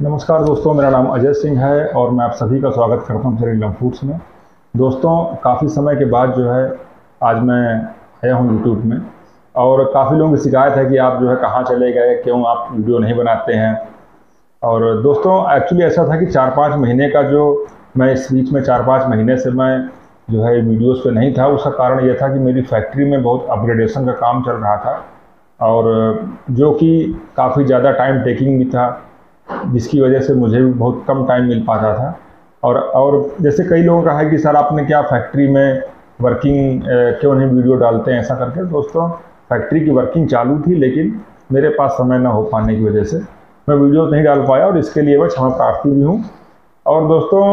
नमस्कार दोस्तों, मेरा नाम अजय सिंह है और मैं आप सभी का स्वागत करता हूं सरीलम फूड्स में। दोस्तों, मेरा नाम अजय सिंह है और मैं आप सभी का स्वागत करता हूं सरीलम फूड्स में। दोस्तों, काफ़ी समय के बाद जो है आज मैं आया हूं यूट्यूब में और काफ़ी लोगों की शिकायत है कि आप जो है कहाँ चले गए, क्यों आप वीडियो नहीं बनाते हैं। और दोस्तों, एक्चुअली ऐसा था कि 4-5 महीने का जो मैं इस बीच में 4-5 महीने से मैं जो है वीडियोज़ पे नहीं था। उसका कारण ये था कि मेरी फैक्ट्री में बहुत अपग्रेडेशन का काम चल रहा था और जो कि काफ़ी ज़्यादा टाइम टेकिंग भी था, जिसकी वजह से मुझे भी बहुत कम टाइम मिल पाता था। और जैसे कई लोगों का है कि सर आपने क्या फैक्ट्री में वर्किंग क्यों नहीं वीडियो डालते हैं, ऐसा करके। दोस्तों, फैक्ट्री की वर्किंग चालू थी लेकिन मेरे पास समय न हो पाने की वजह से मैं वीडियो नहीं डाल पाया और इसके लिए मैं क्षमा प्रार्थी भी हूँ। और दोस्तों,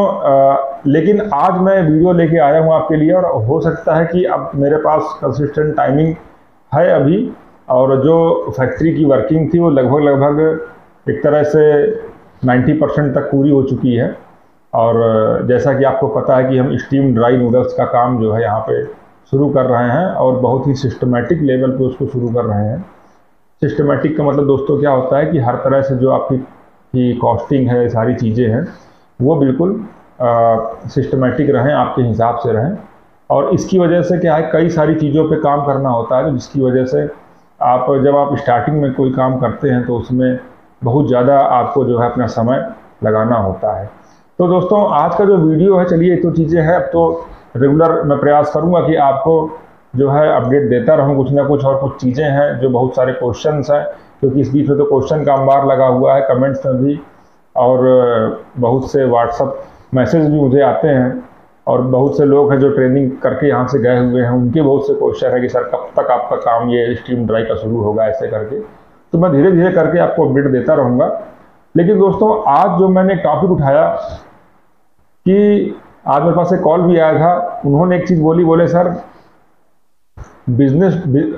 लेकिन आज मैं वीडियो लेके आया हूँ आपके लिए और हो सकता है कि अब मेरे पास कंसिस्टेंट टाइमिंग है अभी। और जो फैक्ट्री की वर्किंग थी वो लगभग एक तरह से 90% तक पूरी हो चुकी है। और जैसा कि आपको पता है कि हम स्टीम ड्राई नूडल्स का काम जो है यहाँ पे शुरू कर रहे हैं और बहुत ही सिस्टमेटिक लेवल पे उसको शुरू कर रहे हैं। सिस्टमेटिक का मतलब दोस्तों क्या होता है कि हर तरह से जो आपकी कॉस्टिंग है, सारी चीज़ें हैं, वो बिल्कुल सिस्टमेटिक रहें, आपके हिसाब से रहें। और इसकी वजह से क्या है, कई सारी चीज़ों पे काम करना होता है जिसकी वजह से जब आप स्टार्टिंग में कोई काम करते हैं तो उसमें बहुत ज़्यादा आपको जो है अपना समय लगाना होता है। तो दोस्तों, आज का जो वीडियो है, चलिए ये तो चीज़ें हैं। अब तो रेगुलर मैं प्रयास करूंगा कि आपको जो है अपडेट देता रहूं कुछ ना कुछ। और कुछ चीज़ें हैं जो बहुत सारे क्वेश्चंस हैं, क्योंकि इस बीच में तो क्वेश्चन का अंबार लगा हुआ है कमेंट्स में भी, और बहुत से व्हाट्सअप मैसेज भी मुझे आते हैं। और बहुत से लोग हैं जो ट्रेनिंग करके यहाँ से गए हुए हैं, उनके बहुत से क्वेश्चन है कि सर कब तक आपका काम ये स्टीम ड्राई का शुरू होगा, ऐसे करके। तो मैं धीरे धीरे करके आपको अपडेट देता रहूँगा। लेकिन दोस्तों, आज जो मैंने टॉपिक उठाया कि आज मेरे पास एक कॉल भी आया था, उन्होंने एक चीज़ बोले सर बिजनेस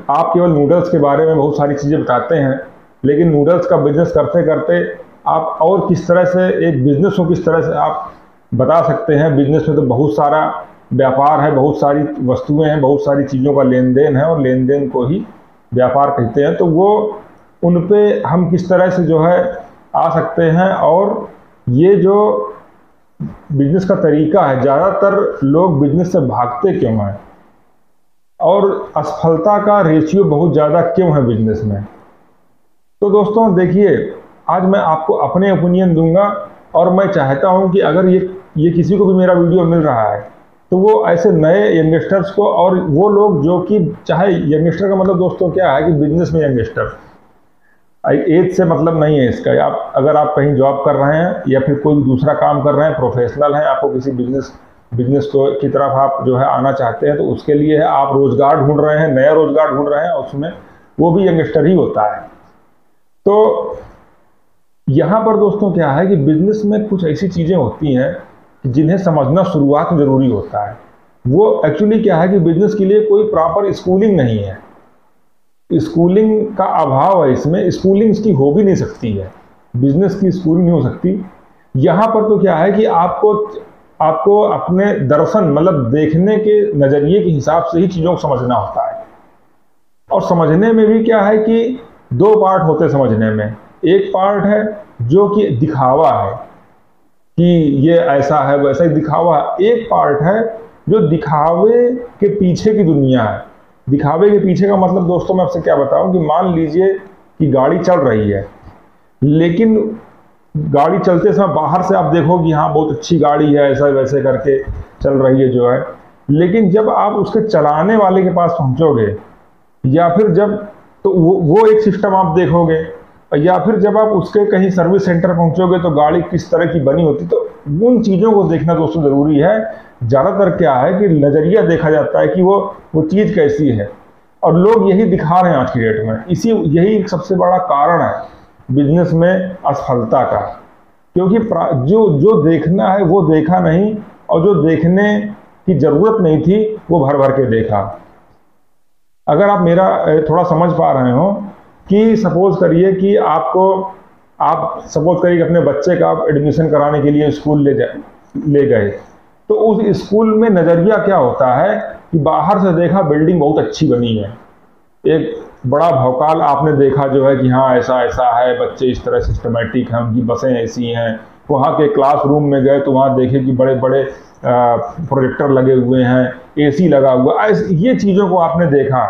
आप केवल नूडल्स के बारे में बहुत सारी चीज़ें बताते हैं, लेकिन नूडल्स का बिजनेस करते करते आप और किस तरह से एक बिजनेस को किस तरह से आप बता सकते हैं। बिजनेस में तो बहुत सारा व्यापार है, बहुत सारी वस्तुएं हैं, बहुत सारी चीज़ों का लेन देन है और लेन देन को ही व्यापार कहते हैं। तो वो उन पे हम किस तरह से जो है आ सकते हैं। और ये जो बिजनेस का तरीका है, ज़्यादातर लोग बिजनेस से भागते क्यों हैं और असफलता का रेशियो बहुत ज़्यादा क्यों है बिजनेस में। तो दोस्तों देखिए, आज मैं आपको अपने ओपिनियन दूंगा और मैं चाहता हूं कि अगर ये किसी को भी मेरा वीडियो मिल रहा है तो वो ऐसे नए यंगस्टर्स को, और वो लोग जो कि, चाहे यंगस्टर का मतलब दोस्तों क्या है कि बिजनेस में यंगस्टर, एज से मतलब नहीं है इसका। अगर आप कहीं जॉब कर रहे हैं या फिर कोई दूसरा काम कर रहे हैं, प्रोफेशनल हैं, आपको किसी बिजनेस को की तरफ आप जो है आना चाहते हैं, तो उसके लिए है आप रोजगार ढूंढ रहे हैं, नया रोजगार ढूंढ रहे हैं, उसमें वो भी यंगस्टर ही होता है। तो यहाँ पर दोस्तों क्या है कि बिजनेस में कुछ ऐसी चीज़ें होती हैं जिन्हें समझना शुरुआत में ज़रूरी होता है। वो एक्चुअली क्या है कि बिजनेस के लिए कोई प्रॉपर स्कूलिंग नहीं है, स्कूलिंग का अभाव है इसमें। स्कूलिंग इसकी हो भी नहीं सकती है, बिजनेस की स्कूलिंग नहीं हो सकती। यहाँ पर तो क्या है कि आपको अपने दर्शन मतलब देखने के नज़रिए के हिसाब से ही चीज़ों को समझना होता है। और समझने में भी क्या है कि दो पार्ट होते हैं समझने में। एक पार्ट है जो कि दिखावा है कि ये ऐसा है वैसा ही दिखावा है। एक पार्ट है जो दिखावे के पीछे की दुनिया है। दिखावे के पीछे का मतलब दोस्तों मैं आपसे क्या बताऊं कि मान लीजिए कि गाड़ी चल रही है, लेकिन गाड़ी चलते समय बाहर से आप देखो कि हाँ बहुत अच्छी गाड़ी है, ऐसा वैसे करके चल रही है जो है। लेकिन जब आप उसके चलाने वाले के पास पहुंचोगे, या फिर जब, तो वो एक सिस्टम आप देखोगे, या फिर जब आप उसके कहीं सर्विस सेंटर पहुंचोगे तो गाड़ी किस तरह की बनी होती। तो उन चीज़ों को देखना दोस्तों ज़रूरी है। ज़्यादातर क्या है कि नज़रिया देखा जाता है कि वो चीज़ कैसी है, और लोग यही दिखा रहे हैं आज की डेट में। यही सबसे बड़ा कारण है बिजनेस में असफलता का, क्योंकि जो देखना है वो देखा नहीं, और जो देखने की ज़रूरत नहीं थी वो भर भर के देखा। अगर आप मेरा थोड़ा समझ पा रहे हो कि सपोज करिए कि आप सपोज करिए कि अपने बच्चे का आप एडमिशन कराने के लिए स्कूल ले गए, तो उस स्कूल में नज़रिया क्या होता है कि बाहर से देखा बिल्डिंग बहुत अच्छी बनी है, एक बड़ा भौकाल आपने देखा जो है कि हाँ ऐसा ऐसा है, बच्चे इस तरह सिस्टमेटिक हैं, उनकी बसें ऐसी हैं। वहाँ के क्लासरूम में गए तो वहाँ देखे कि बड़े बड़े प्रोजेक्टर लगे हुए हैं, एसी लगा हुआ, ये चीज़ों को आपने देखा।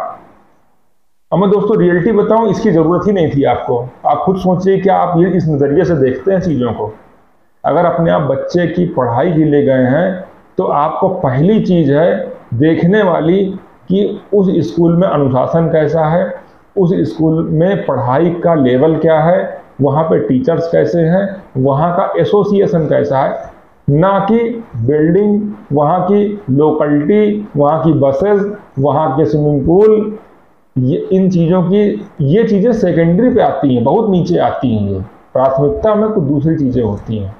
अब मैं दोस्तों रियलिटी बताऊं, इसकी ज़रूरत ही नहीं थी आपको। आप खुद सोचिए कि आप ये इस नज़रिए से देखते हैं चीज़ों को। अगर अपने आप बच्चे की पढ़ाई के लिए गए हैं तो आपको पहली चीज़ है देखने वाली कि उस स्कूल में अनुशासन कैसा है, उस स्कूल में पढ़ाई का लेवल क्या है, वहाँ पे टीचर्स कैसे हैं, वहाँ का एसोसिएशन कैसा है, ना कि बिल्डिंग, वहाँ की लोकेलिटी, वहाँ की बसेस, वहाँ के स्विमिंग पूल। इन चीज़ों की ये चीज़ें सेकेंडरी पे आती हैं, बहुत नीचे आती हैं। ये प्राथमिकता में कुछ दूसरी चीज़ें होती हैं।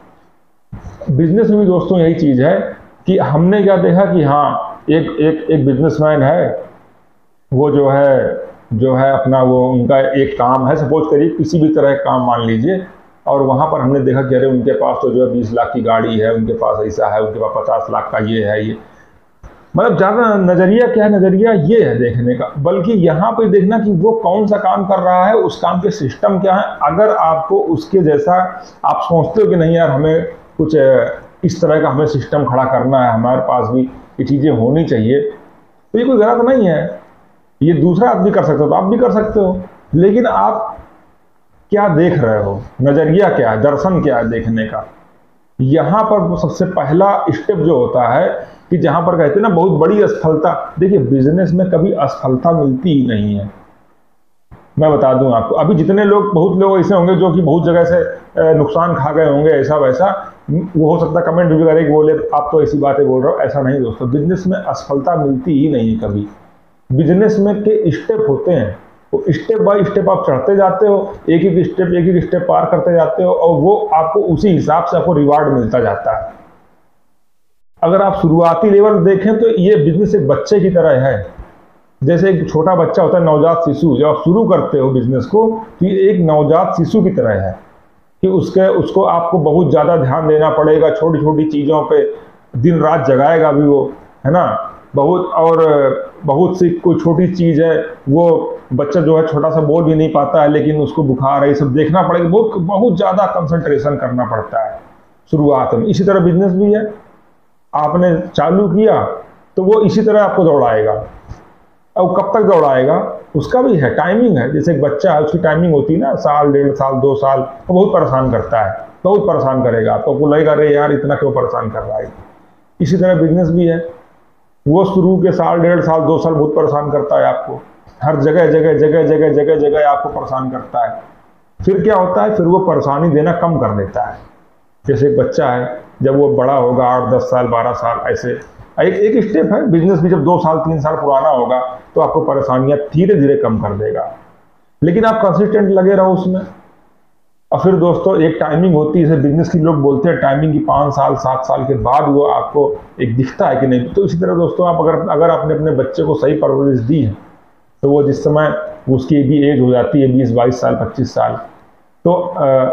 बिजनेस में भी दोस्तों यही चीज़ है कि हमने क्या देखा कि हाँ एक बिजनेसमैन है, वो जो है अपना वो उनका एक काम है, सपोज करिए किसी भी तरह का काम मान लीजिए, और वहाँ पर हमने देखा कि अरे उनके पास तो जो है 20 लाख की गाड़ी है, उनके पास ऐसा है, उनके पास 50 लाख का ये है, ये मतलब ज़्यादा नज़रिया क्या है, नज़रिया ये है देखने का। बल्कि यहाँ पे देखना कि वो कौन सा काम कर रहा है, उस काम के सिस्टम क्या है। अगर आपको उसके जैसा आप सोचते हो कि नहीं यार हमें कुछ इस तरह का हमें सिस्टम खड़ा करना है, हमारे पास भी ये चीज़ें होनी चाहिए, तो ये कोई गलत नहीं है। ये दूसरा आदमी कर सकता हो तो आप भी कर सकते हो, लेकिन आप क्या देख रहे हो, नज़रिया क्या है, दर्शन क्या है देखने का। यहाँ पर सबसे पहला स्टेप जो होता है कि जहाँ पर कहते हैं ना बहुत बड़ी असफलता, देखिए बिजनेस में कभी असफलता मिलती ही नहीं है। मैं बता दूं आपको, अभी जितने लोग, बहुत लोग ऐसे होंगे जो कि बहुत जगह से नुकसान खा गए होंगे, ऐसा वैसा, वो हो सकता है कमेंट भी करे कि बोले आप तो ऐसी बातें बोल रहे हो। ऐसा नहीं दोस्तों, बिजनेस में असफलता मिलती ही नहीं है कभी। बिजनेस में के स्टेप होते हैं, वो स्टेप बाय स्टेप आप चढ़ते जाते हो, एक एक स्टेप पार करते जाते हो, और वो आपको उसी हिसाब से आपको रिवार्ड मिलता जाता है। अगर आप शुरुआती लेवल देखें तो ये बिजनेस एक बच्चे की तरह है। जैसे एक छोटा बच्चा होता है, नवजात शिशु, जब आप शुरू करते हो बिजनेस को तो ये एक नवजात शिशु की तरह है कि उसको आपको बहुत ज़्यादा ध्यान देना पड़ेगा, छोटी छोटी चीज़ों पे दिन रात जगाएगा भी वो, है ना, बहुत सी कोई छोटी चीज़ है, वो बच्चा जो है छोटा सा बोल भी नहीं पाता है, लेकिन उसको बुखार है, ये सब देखना पड़ेगा, बहुत ज़्यादा कंसंट्रेशन करना पड़ता है शुरुआत में। इसी तरह बिजनेस भी है, आपने चालू किया तो वो इसी तरह आपको दौड़ाएगा। अब कब तक दौड़ाएगा उसका भी है, टाइमिंग है। जैसे एक बच्चा है, उसकी टाइमिंग होती है ना, साल, 1.5 साल, 2 साल, वो बहुत परेशान करता है, बहुत परेशान करेगा आपको, लगेगा अरे यार इतना क्यों परेशान कर रहा है। इसी तरह बिजनेस भी है, वो शुरू के साल, 1.5 साल, 2 साल बहुत परेशान करता है आपको, हर जगह आपको परेशान करता है। फिर क्या होता है, फिर वो परेशानी देना कम कर देता है। जैसे एक बच्चा है, जब वो बड़ा होगा 8, 10 साल, 12 साल, ऐसे एक स्टेप है। बिजनेस भी जब 2 साल, 3 साल पुराना होगा तो आपको परेशानियां धीरे धीरे कम कर देगा, लेकिन आप कंसिस्टेंट लगे रहो उसमें। और फिर दोस्तों एक टाइमिंग होती है, जैसे बिजनेस की लोग बोलते हैं टाइमिंग की 5 साल, 7 साल के बाद वो आपको एक दिखता है कि नहीं। तो इसी तरह दोस्तों आप अगर आपने अपने बच्चे को सही परवरिश दी है तो वो जिस समय उसकी भी एज हो जाती है 20, 22 साल, 25 साल, तो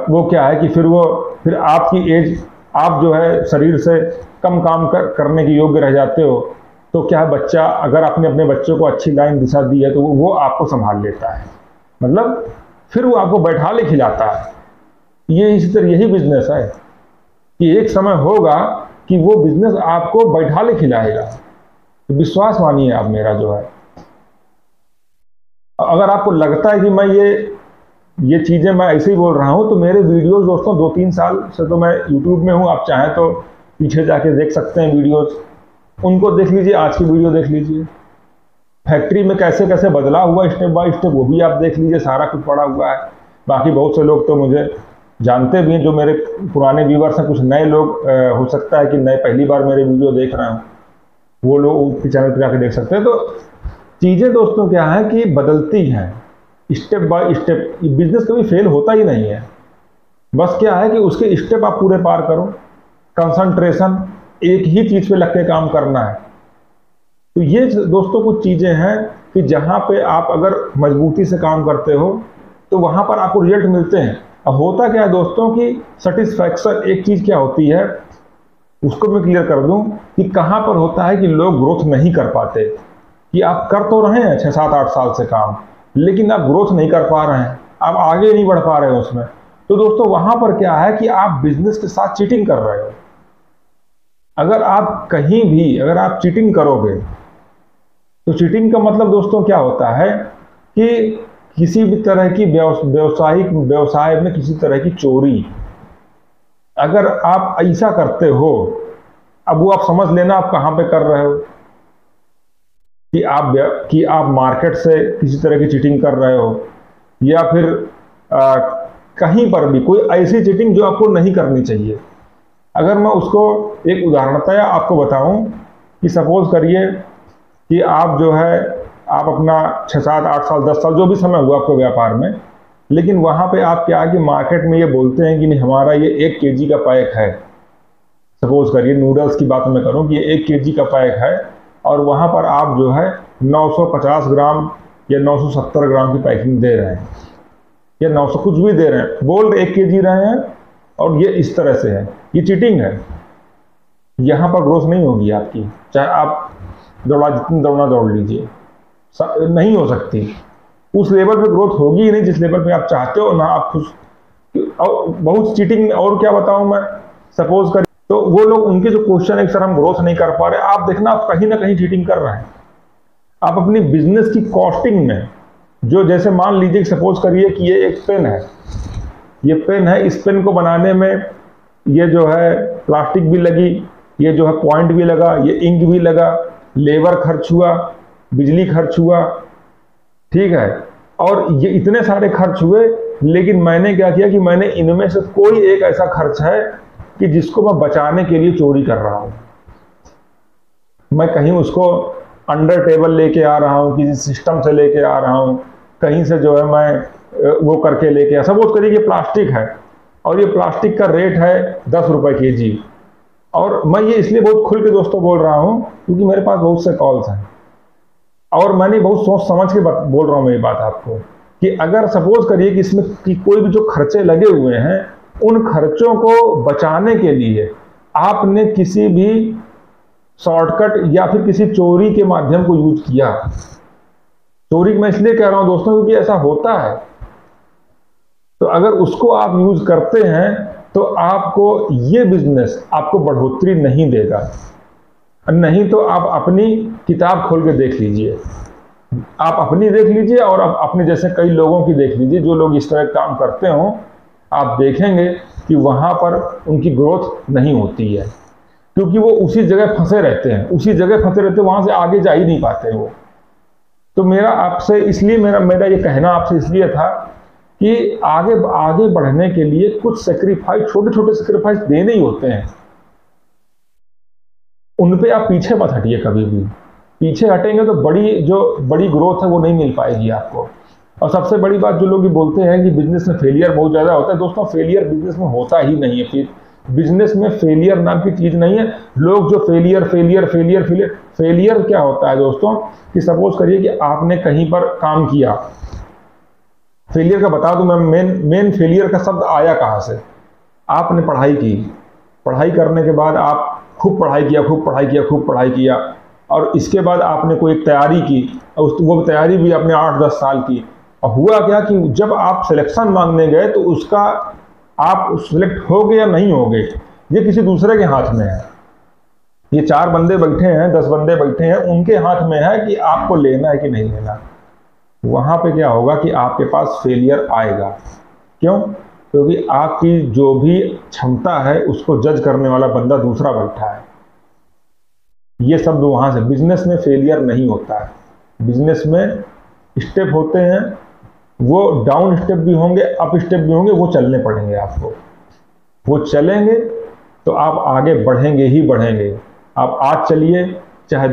वो क्या है कि फिर आपकी एज, आप जो है शरीर से कम काम करने के योग्य रह जाते हो, तो क्या है, बच्चा, अगर आपने अपने बच्चों को अच्छी लाइन दिशा दी है तो वो आपको संभाल लेता है, मतलब फिर वो आपको बैठा ले खिलाता है। ये इसी तरह यही बिजनेस है कि एक समय होगा कि वो बिजनेस आपको बैठा ले खिलाएगा। तो विश्वास मानिए आप मेरा जो है। अगर आपको लगता है कि मैं ये चीज़ें मैं ऐसे ही बोल रहा हूँ, तो मेरे वीडियोस दोस्तों 2-3 साल से तो मैं यूट्यूब में हूँ, आप चाहें तो पीछे जाके देख सकते हैं वीडियोस, उनको देख लीजिए, आज की वीडियो देख लीजिए। फैक्ट्री में कैसे कैसे बदला हुआ स्टेप बाय स्टेप, वो भी आप देख लीजिए, सारा कुछ पड़ा हुआ है। बाकी बहुत से लोग तो मुझे जानते भी हैं, जो मेरे पुराने व्यूवर्स हैं, कुछ नए लोग हो सकता है कि नए पहली बार मेरे वीडियो देख रहे हैं, वो लोग उनके चैनल पर जाके देख सकते हैं। तो चीज़ें दोस्तों क्या है कि बदलती हैं स्टेप बाय स्टेप। बिजनेस कभी फेल होता ही नहीं है, बस क्या है कि उसके स्टेप आप पूरे पार करो, कंसंट्रेशन, एक ही चीज़ पे लग के काम करना है। तो ये दोस्तों कुछ चीज़ें हैं कि जहाँ पे आप अगर मजबूती से काम करते हो तो वहाँ पर आपको रिजल्ट मिलते हैं। अब होता क्या है दोस्तों कि सेटिस्फैक्शन एक चीज़ क्या होती है, उसको मैं क्लियर कर दूं कि कहाँ पर होता है कि लोग ग्रोथ नहीं कर पाते, कि आप कर तो रहे हैं 6-7-8 साल से काम, लेकिन आप ग्रोथ नहीं कर पा रहे हैं, आप आगे नहीं बढ़ पा रहे हो उसमें। तो दोस्तों वहां पर क्या है कि आप बिजनेस के साथ चीटिंग कर रहे हो। अगर आप कहीं भी अगर आप चीटिंग करोगे तो चीटिंग का मतलब दोस्तों क्या होता है कि किसी भी तरह की व्यवसाय में किसी तरह की चोरी, अगर आप ऐसा करते हो, अब वो आप समझ लेना आप कहां पे कर रहे हो, कि आप मार्केट से किसी तरह की चीटिंग कर रहे हो, या फिर कहीं पर भी कोई ऐसी चीटिंग जो आपको नहीं करनी चाहिए। अगर मैं उसको एक उदाहरणतया आपको बताऊं कि सपोज करिए कि आप जो है आप अपना 6-7-8 साल 10 साल जो भी समय हुआ आपको व्यापार में, लेकिन वहां पे आप क्या है कि मार्केट में ये बोलते हैं कि नहीं हमारा ये 1 केजी का पैक है। सपोज करिए नूडल्स की बात मैं करूं कि ये 1 केजी का पैक है, और वहां पर आप जो है 950 ग्राम या 970 ग्राम की पैकिंग दे रहे हैं, या 900 कुछ भी दे रहे हैं, बोल 1 केजी रहे हैं, और ये इस तरह से है। ये चीटिंग है। यहां पर ग्रोथ नहीं होगी आपकी, चाहे आप जितनी दौड़ना दौड़ लीजिए, नहीं हो सकती। उस लेवल पे ग्रोथ होगी ही नहीं जिस लेवल पे आप चाहते हो ना आप खुश। बहुत चीटिंग और क्या बताऊं मैं, सपोज कर तो वो लोग उनके जो क्वेश्चन है सर हम ग्रोथ नहीं कर पा रहे, आप देखना आप कहीं ना कहीं चीटिंग कर रहे हैं। आप अपनी बिजनेस की कॉस्टिंग में जो, जैसे मान लीजिए सपोज करिए कि ये एक पेन है, ये पेन है, इस पेन को बनाने में ये जो है प्लास्टिक भी लगी, ये जो है पॉइंट भी लगा, ये इंक भी लगा, लेबर खर्च हुआ, बिजली खर्च हुआ, ठीक है, और ये इतने सारे खर्च हुए, लेकिन मैंने क्या किया कि मैंने इनमें से कोई एक ऐसा खर्च है कि जिसको मैं बचाने के लिए चोरी कर रहा हूं। मैं कहीं उसको अंडर टेबल लेके आ रहा हूं, किसी सिस्टम से लेके आ रहा हूं, कहीं से जो है मैं वो करके लेके आ। सपोज करिए कि प्लास्टिक है और ये प्लास्टिक का रेट है 10 रुपए केजी, और मैं ये इसलिए बहुत खुल के दोस्तों बोल रहा हूं क्योंकि मेरे पास बहुत से कॉल्स हैं, और मैंने बहुत सोच समझ के बोल रहा हूं मैं ये बात आपको कि अगर सपोज करिए कि इसमें कि कोई भी जो खर्चे लगे हुए हैं, उन खर्चों को बचाने के लिए आपने किसी भी शॉर्टकट या फिर किसी चोरी के माध्यम को यूज किया। चोरी मैं इसलिए कह रहा हूं दोस्तों क्योंकि ऐसा होता है। तो अगर उसको आप यूज करते हैं तो आपको ये बिजनेस आपको बढ़ोतरी नहीं देगा। नहीं तो आप अपनी किताब खोल के देख लीजिए, आप अपनी देख लीजिए और आप अपने जैसे कई लोगों की देख लीजिए जो लोग इस तरह काम करते हो, आप देखेंगे कि वहां पर उनकी ग्रोथ नहीं होती है, क्योंकि वो उसी जगह फंसे रहते हैं, वहां से आगे जा ही नहीं पाते वो। तो मेरा आपसे इसलिए मेरा ये कहना आपसे इसलिए था कि आगे बढ़ने के लिए कुछ सेक्रीफाइस, छोटे छोटे सेक्रीफाइस देने ही होते हैं। उन पे आप पीछे मत हटिए कभी भी। पीछे हटेंगे तो बड़ी ग्रोथ है वो नहीं मिल पाएगी आपको। और सबसे बड़ी बात जो लोग ये बोलते हैं कि बिजनेस में फेलियर बहुत ज़्यादा होता है, दोस्तों फेलियर बिजनेस में होता ही नहीं है। फिर बिजनेस में फेलियर नाम की चीज़ नहीं है। लोग जो फेलियर क्या होता है दोस्तों कि सपोज करिए कि आपने कहीं पर काम किया, फेलियर का बता दूं मैं, मेन फेलियर का शब्द आया कहाँ से। आपने पढ़ाई की, पढ़ाई करने के बाद आप खूब पढ़ाई किया और इसके बाद आपने कोई एक तैयारी की, वो तैयारी भी आपने 8-10 साल की। और हुआ क्या कि जब आप सिलेक्शन मांगने गए तो उसका आप सिलेक्ट हो गए या नहीं हो गए ये किसी दूसरे के हाथ में है। ये 4 बंदे बैठे हैं, 10 बंदे बैठे हैं, उनके हाथ में है कि आपको लेना है कि नहीं लेना। वहां पे क्या होगा कि आपके पास फेलियर आएगा। क्यों? क्योंकि आपकी जो भी क्षमता है उसको जज करने वाला बंदा दूसरा बैठा है। ये शब्द वहां से, बिजनेस में फेलियर नहीं होता है। बिजनेस में स्टेप होते हैं, वो डाउन स्टेप भी होंगे, अप स्टेप भी होंगे, वो चलने पड़ेंगे आपको। वो चलेंगे तो आप आगे बढ़ेंगे ही बढ़ेंगे। आप आज चलिए, चाहे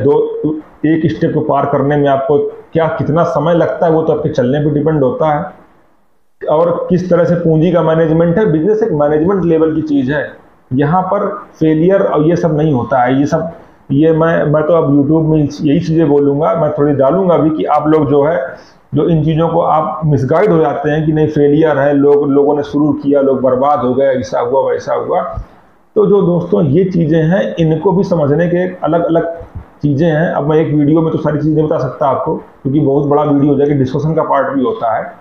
एक स्टेप को पार करने में आपको कितना समय लगता है वो तो आपके चलने पे डिपेंड होता है, और किस तरह से पूंजी का मैनेजमेंट है। बिजनेस एक मैनेजमेंट लेवल की चीज है। यहाँ पर फेलियर और ये सब नहीं होता है। ये मैं तो अब यूट्यूब में यही चीजें बोलूंगा, मैं थोड़ी डालूंगा भी कि आप लोग जो इन चीजों को आप मिसगाइड हो जाते हैं कि नहीं फेलियर है, लोगों ने शुरू किया, लोग बर्बाद हो गए, ऐसा हुआ वैसा हुआ। तो जो दोस्तों ये चीजें हैं, इनको भी समझने के अलग अलग चीज़ें हैं। अब मैं एक वीडियो में तो सारी चीज़ें नहीं बता सकता आपको, क्योंकि बहुत बड़ा वीडियो हो जाएगा, डिस्कशन का पार्ट भी होता है।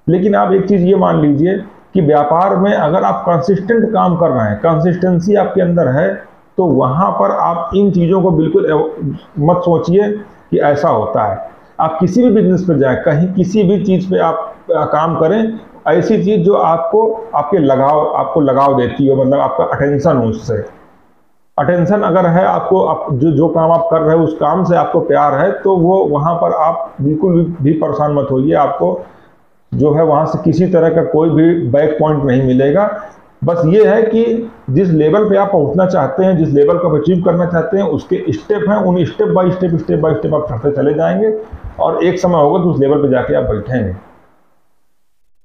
लेकिन आप एक चीज़ ये मान लीजिए कि व्यापार में अगर आप कंसिस्टेंट काम कर रहे हैं, कंसिस्टेंसी आपके अंदर है, तो वहाँ पर आप इन चीज़ों को बिल्कुल मत सोचिए कि ऐसा होता है। आप किसी भी बिजनेस पे जाएं, कहीं किसी भी चीज़ पे आप काम करें, ऐसी चीज़ जो आपको लगाव देती हो, मतलब आपका अटेंशन हो उससे। अटेंशन अगर है आपको, आप जो काम आप कर रहे हो उस काम से आपको प्यार है, तो वो वहाँ पर आप बिल्कुल भी परेशान मत होइए। आपको जो है वहाँ से किसी तरह का कोई भी बैक पॉइंट नहीं मिलेगा। बस ये है कि जिस लेवल पे आप पहुँचना चाहते हैं, जिस लेवल को आप अचीव करना चाहते हैं, उसके स्टेप हैं, उन स्टेप बाय स्टेप आप चढ़ते चले जाएंगे और एक समय होगा तो उस लेवल पे जाके आप बैठेंगे।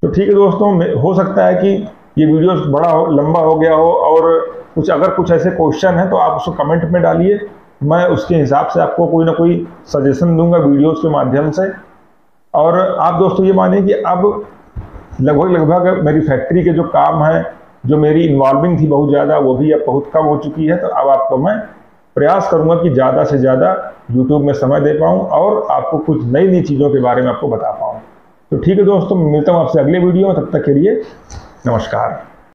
तो ठीक है दोस्तों, हो सकता है कि ये वीडियो लंबा हो गया हो, और अगर कुछ ऐसे क्वेश्चन हैं तो आप उसको कमेंट में डालिए। मैं उसके हिसाब से आपको कोई ना कोई सजेशन दूंगा वीडियोस के माध्यम से। और आप दोस्तों ये मानिए कि अब लगभग मेरी फैक्ट्री के जो काम है, जो मेरी इन्वॉल्विंग थी बहुत ज़्यादा, वो भी अब बहुत कम हो चुकी है। तो अब आपको मैं प्रयास करूंगा कि ज़्यादा से ज़्यादा यूट्यूब में समय दे पाऊँ और आपको कुछ नई चीज़ों के बारे में आपको बता पाऊँ। तो ठीक है दोस्तों, मिलता हूँ आपसे अगले वीडियो में, तब तक के लिए नमस्कार।